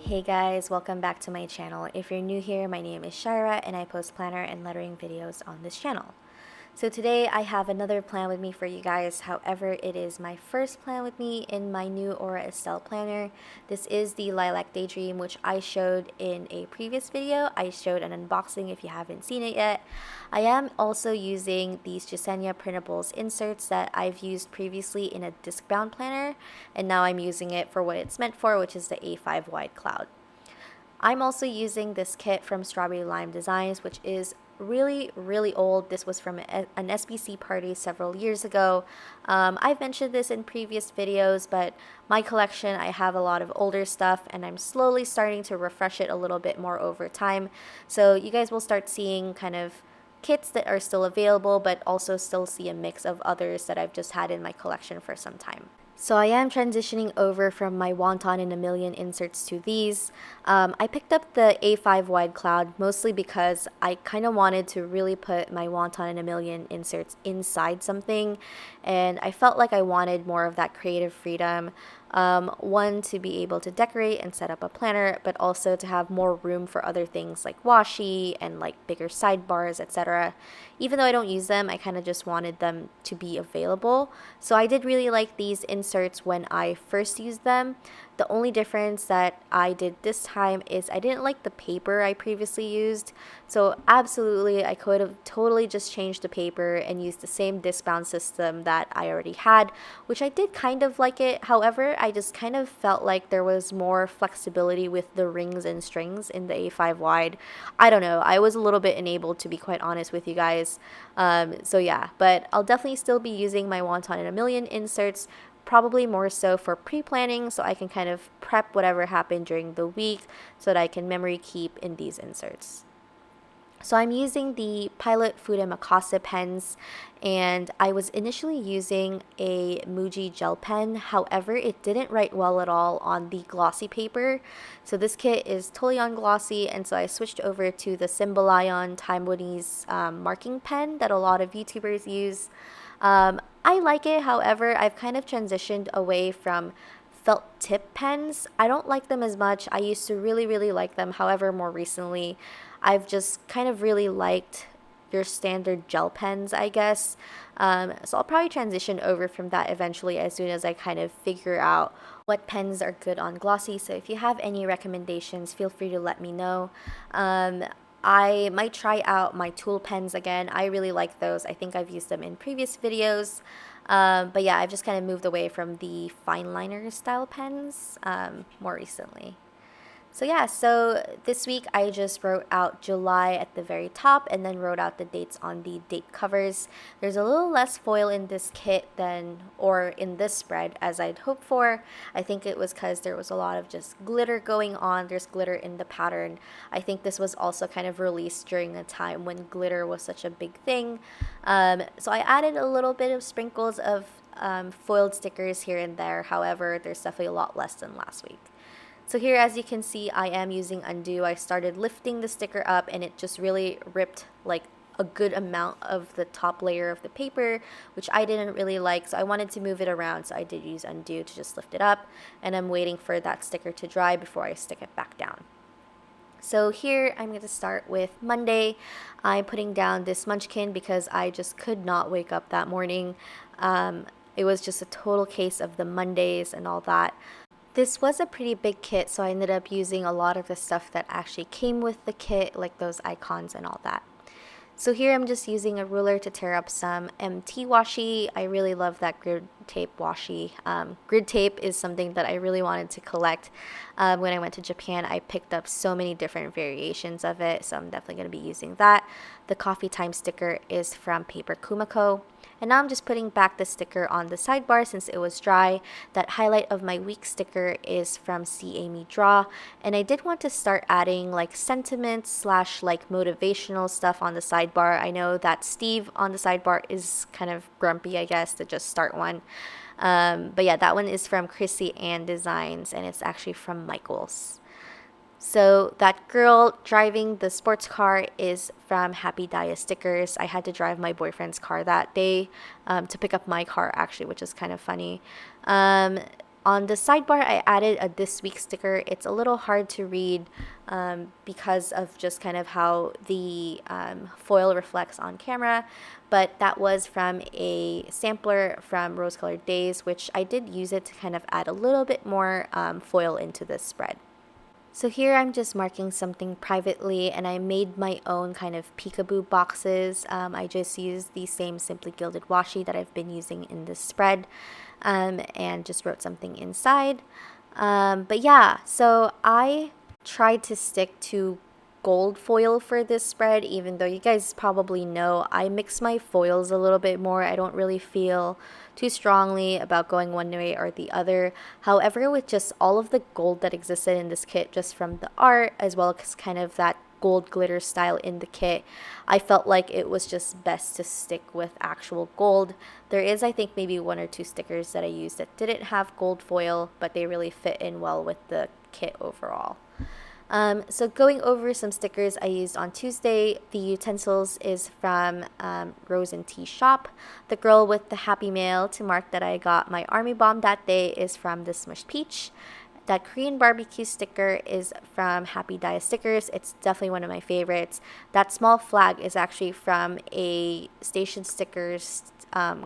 Hey guys, welcome back to my channel. If you're new here, my name is Shira and I post planner and lettering videos on this channel. So today I have another plan with me for you guys. However, it is my first plan with me in my new Aura Estelle planner. This is the Lilac Daydream, which I showed in a previous video. I showed an unboxing if you haven't seen it yet. I am also using these Gisenia printables inserts that I've used previously in a disc bound planner, and now I'm using it for what it's meant for, which is the A5 wide cloud. I'm also using this kit from Strawberry Lime Designs, which is really old. This was from an SBC party several years ago. I've mentioned this in previous videos, but my collection, I have a lot of older stuff and I'm slowly starting to refresh it a little bit more over time. So you guys will start seeing kind of kits that are still available, but also still see a mix of others that I've just had in my collection for some time. So I am transitioning over from my Wonton in a Million inserts to these. I picked up the A5 wide cloud mostly because I kind of wanted to really put my Wonton in a Million inserts inside something, and I felt like I wanted more of that creative freedom. One, to be able to decorate and set up a planner, but also to have more room for other things like washi and like bigger sidebars, etc. Even though I don't use them, I kind of just wanted them to be available. So I did really like these inserts when I first used them. The only difference that I did this time is I didn't like the paper I previously used. So absolutely, I could have totally just changed the paper and used the same disc bound system that I already had, which I did kind of like it. However, I just kind of felt like there was more flexibility with the rings and strings in the A5 wide. I don't know. I was a little bit enabled, to be quite honest with you guys. So yeah, but I'll definitely still be using my Wonton in a Million inserts, probably more so for pre-planning so I can kind of prep whatever happened during the week so that I can memory keep in these inserts. So I'm using the Pilot Fude pens, and I was initially using a Muji gel pen. However, it didn't write well at all on the glossy paper. So this kit is totally on glossy, and so I switched over to the Symbolion Taiwanese marking pen that a lot of YouTubers use. I like it, however, I've kind of transitioned away from felt tip pens. I don't like them as much. I used to really like them. However, more recently, I've just kind of really liked your standard gel pens, I guess. So I'll probably transition over from that eventually as soon as I kind of figure out what pens are good on glossy. So if you have any recommendations, feel free to let me know. I might try out my tool pens again. I really like those. I think I've used them in previous videos. But yeah, I've just kind of moved away from the fine liner style pens more recently. So yeah, so this week I just wrote out July at the very top and then wrote out the dates on the date covers. There's a little less foil in this kit than, or in this spread, as I'd hoped for. I think it was because there was a lot of just glitter going on. There's glitter in the pattern. I think this was also kind of released during a time when glitter was such a big thing. So I added a little bit of sprinkles of foiled stickers here and there. However, there's definitely a lot less than last week. So here, as you can see, I am using undo. I started lifting the sticker up and it just really ripped like a good amount of the top layer of the paper, which I didn't really like. So I wanted to move it around. So I did use undo to just lift it up, and I'm waiting for that sticker to dry before I stick it back down. So here I'm going to start with Monday. I'm putting down this munchkin because I just could not wake up that morning. It was just a total case of the Mondays and all that. This was a pretty big kit, so I ended up using a lot of the stuff that actually came with the kit, like those icons and all that. So here I'm just using a ruler to tear up some MT washi. I really love that grid tape washi. Grid tape is something that I really wanted to collect. When I went to Japan, I picked up so many different variations of it, so I'm definitely going to be using that. The coffee time sticker is from Paper Kumiko. And now I'm just putting back the sticker on the sidebar since it was dry. That highlight of my week sticker is from See Amy Draw. And I did want to start adding like sentiments slash like motivational stuff on the sidebar. I know that Steve on the sidebar is kind of grumpy, I guess, to just start one. But yeah, that one is from Chrissy Ann Designs and it's actually from Michaels. So that girl driving the sports car is from Happy Dia Stickers. I had to drive my boyfriend's car that day to pick up my car, actually, which is kind of funny. On the sidebar, I added a this week sticker. It's a little hard to read because of just kind of how the foil reflects on camera, but that was from a sampler from Rose Colored Days, which I did use it to kind of add a little bit more foil into this spread. So here I'm just marking something privately, and I made my own kind of peekaboo boxes. I just used the same Simply Gilded washi that I've been using in this spread, and just wrote something inside. But yeah, so I tried to stick to gold foil for this spread, even though you guys probably know I mix my foils a little bit more. I don't really feel too strongly about going one way or the other. However, with just all of the gold that existed in this kit, just from the art as well as kind of that gold glitter style in the kit, I felt like it was just best to stick with actual gold. There is, I think, maybe one or two stickers that I used that didn't have gold foil, but they really fit in well with the kit overall. So going over some stickers I used on Tuesday, the utensils is from Rose and Tea Shop. The girl with the happy mail to mark that I got my army bomb that day is from the Smushed Peach. That Korean barbecue sticker is from Happy Dia Stickers. It's definitely one of my favorites. That small flag is actually from a Station Stickers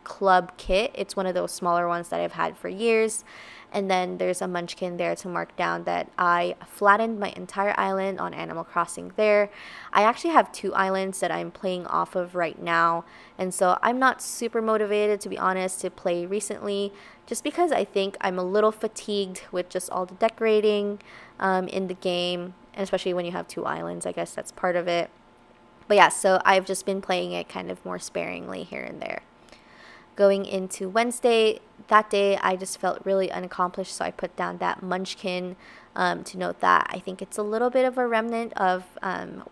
club kit. It's one of those smaller ones that I've had for years. And then there's a munchkin there to mark down that I flattened my entire island on Animal Crossing there. I actually have 2 islands that I'm playing off of right now, and so I'm not super motivated, to be honest, to play recently, just because I think I'm a little fatigued with just all the decorating in the game, and especially when you have 2 islands, I guess that's part of it. But yeah, so I've just been playing it kind of more sparingly here and there. Going into Wednesday, that day I just felt really unaccomplished, so I put down that munchkin to note that I think it's a little bit of a remnant of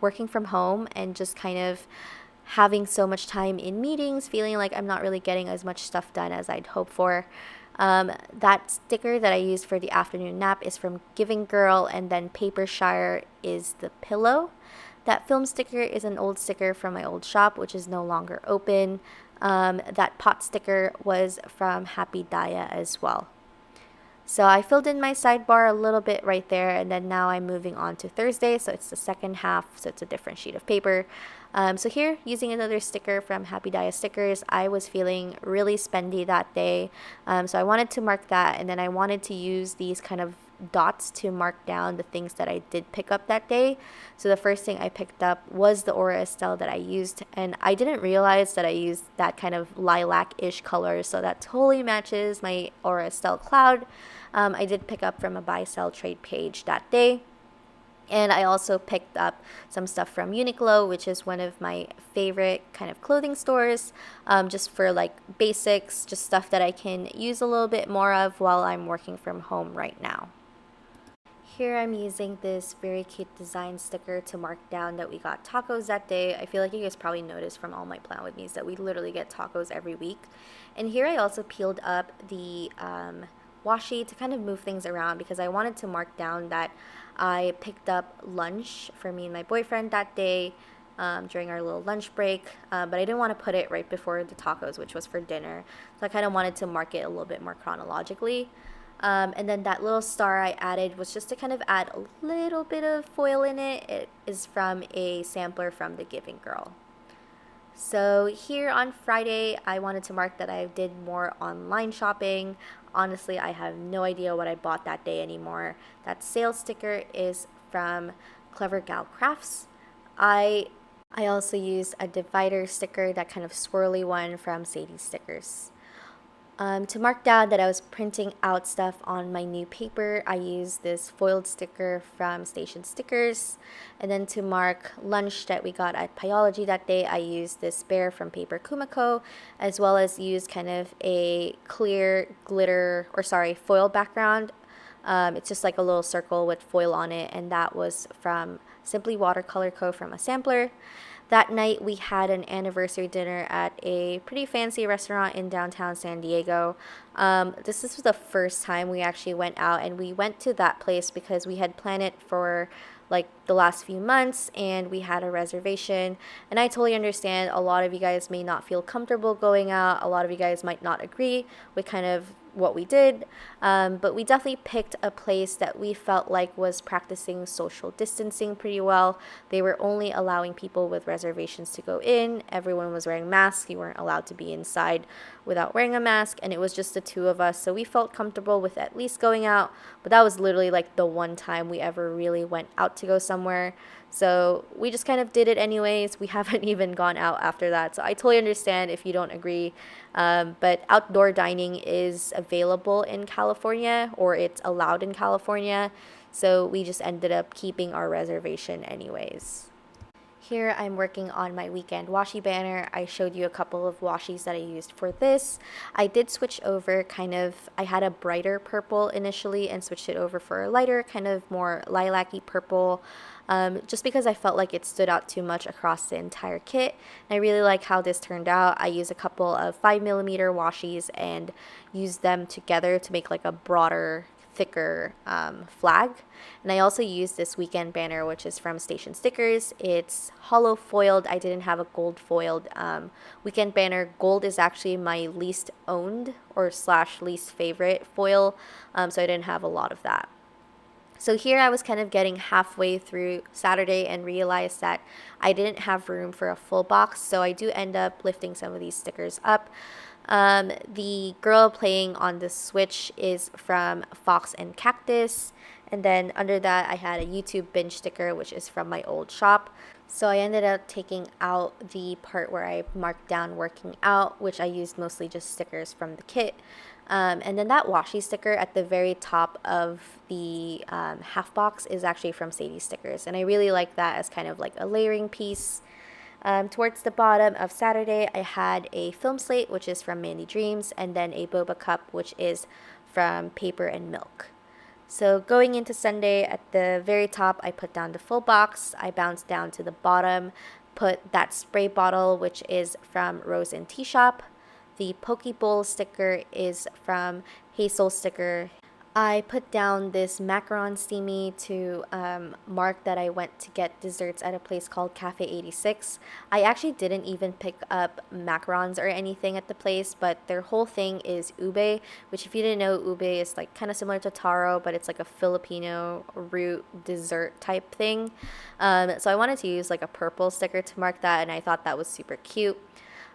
working from home and just kind of having so much time in meetings, feeling like I'm not really getting as much stuff done as I'd hoped for. That sticker that I used for the afternoon nap is from Giving Girl, and then Papershire is the pillow. That film sticker is an old sticker from my old shop, which is no longer open. That pot sticker was from Happy Dia as well. So I filled in my sidebar a little bit right there, and then now I'm moving on to Thursday, so it's the second half, so it's a different sheet of paper. So here, using another sticker from Happy Dia Stickers, I was feeling really spendy that day, so I wanted to mark that, and then I wanted to use these kind of dots to mark down the things that I did pick up that day. So the first thing I picked up was the Aura Estelle that I used, and I didn't realize that I used that kind of lilac-ish color, so that totally matches my Aura Estelle cloud. I did pick up from a buy sell trade page that day. And I also picked up some stuff from Uniqlo, which is one of my favorite kind of clothing stores, just for like basics, just stuff that I can use a little bit more of while I'm working from home right now. Here I'm using this very cute design sticker to mark down that we got tacos that day. I feel like you guys probably noticed from all my Plan With Me's that we literally get tacos every week. And here I also peeled up the washi to kind of move things around because I wanted to mark down that I picked up lunch for me and my boyfriend that day during our little lunch break, but I didn't want to put it right before the tacos, which was for dinner. So I kind of wanted to mark it a little bit more chronologically. And then that little star I added was just to kind of add a little bit of foil in it. It is from a sampler from the Giving Girl. So here on Friday, I wanted to mark that I did more online shopping. Honestly, I have no idea what I bought that day anymore. That sales sticker is from Clever Gal Crafts. I also used a divider sticker, that kind of swirly one from Sadie Stickers. To mark down that I was printing out stuff on my new paper, I used this foiled sticker from Station Stickers. And then to mark lunch that we got at Pyology that day, I used this bear from Paper Kumiko, as well as used kind of a clear foil background. It's just like a little circle with foil on it, and that was from Simply Watercolor Co. from a sampler. That night, we had an anniversary dinner at a pretty fancy restaurant in downtown San Diego. This was the first time we actually went out, and we went to that place because we had planned it for like the last few months and we had a reservation. And I totally understand a lot of you guys may not feel comfortable going out. A lot of you guys might not agree with kind of what we did, but we definitely picked a place that we felt like was practicing social distancing pretty well. They were only allowing people with reservations to go in. Everyone was wearing masks. You weren't allowed to be inside without wearing a mask, and it was just the two of us, so we felt comfortable with at least going out. But that was literally like the one time we ever really went out to go somewhere, so we just kind of did it anyways. We haven't even gone out after that, so I totally understand if you don't agree. But outdoor dining is available in California, or it's allowed in California, so we just ended up keeping our reservation anyways. Here I'm working on my weekend washi banner. I showed you a couple of washi's that I used for this. I did switch over I had a brighter purple initially and switched it over for a lighter, kind of more lilac-y purple, just because I felt like it stood out too much across the entire kit. And I really like how this turned out. I used a couple of 5mm washi's and used them together to make like a broader, thicker flag. And I also used this weekend banner, which is from Station Stickers. It's hollow foiled. I didn't have a gold foiled weekend banner. Gold is actually my least owned or / least favorite foil, so I didn't have a lot of that. So here I was kind of getting halfway through Saturday and realized that I didn't have room for a full box, so I do end up lifting some of these stickers up. The girl playing on the Switch is from Fox and Cactus, and then under that I had a YouTube binge sticker, which is from my old shop. So I ended up taking out the part where I marked down working out, which I used mostly just stickers from the kit. And then that washi sticker at the very top of the half box is actually from Sadie Stickers, and I really like that as kind of like a layering piece. Towards the bottom of Saturday, I had a film slate, which is from Mandy Dreams, and then a boba cup, which is from Paper and Milk. So going into Sunday, at the very top, I put down the full box. I bounced down to the bottom, put that spray bottle, which is from Rose and Tea Shop. The Pokeball sticker is from Hazel Sticker. I put down this macaron steamy to mark that I went to get desserts at a place called Cafe 86. I actually didn't even pick up macarons or anything at the place, but their whole thing is ube, which if you didn't know, ube is like kind of similar to taro, but it's like a Filipino root dessert type thing. So I wanted to use like a purple sticker to mark that, and I thought that was super cute.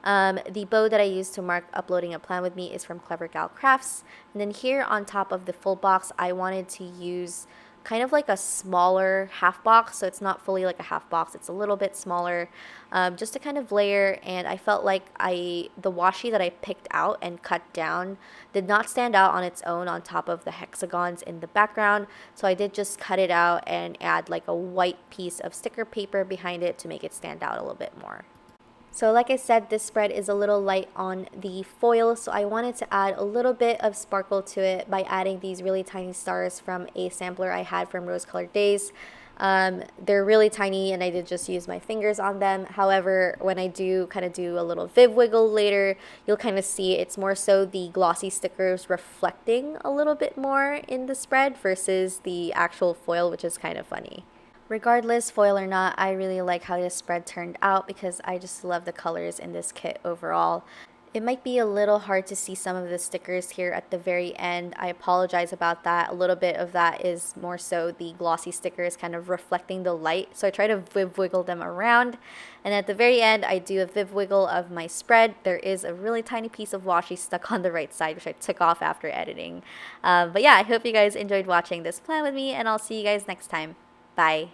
The bow that I used to mark uploading a plan with me is from Clever Gal Crafts. And then here on top of the full box, I wanted to use kind of like a smaller half box. So it's not fully like a half box. It's a little bit smaller, just to kind of layer. And I felt like the washi that I picked out and cut down did not stand out on its own on top of the hexagons in the background. So I did just cut it out and add like a white piece of sticker paper behind it to make it stand out a little bit more. So like I said, this spread is a little light on the foil, so I wanted to add a little bit of sparkle to it by adding these really tiny stars from a sampler I had from Rose Colored Days. They're really tiny and I did just use my fingers on them. However, when I do kind of do a little Viv wiggle later, you'll kind of see it's more so the glossy stickers reflecting a little bit more in the spread versus the actual foil, which is kind of funny. Regardless, foil or not, I really like how this spread turned out because I just love the colors in this kit overall. It might be a little hard to see some of the stickers here at the very end. I apologize about that. A little bit of that is more so the glossy stickers kind of reflecting the light. So I try to Viv wiggle them around. And at the very end, I do a Viv wiggle of my spread. There is a really tiny piece of washi stuck on the right side, which I took off after editing. But yeah, I hope you guys enjoyed watching this plan with me, and I'll see you guys next time. Bye.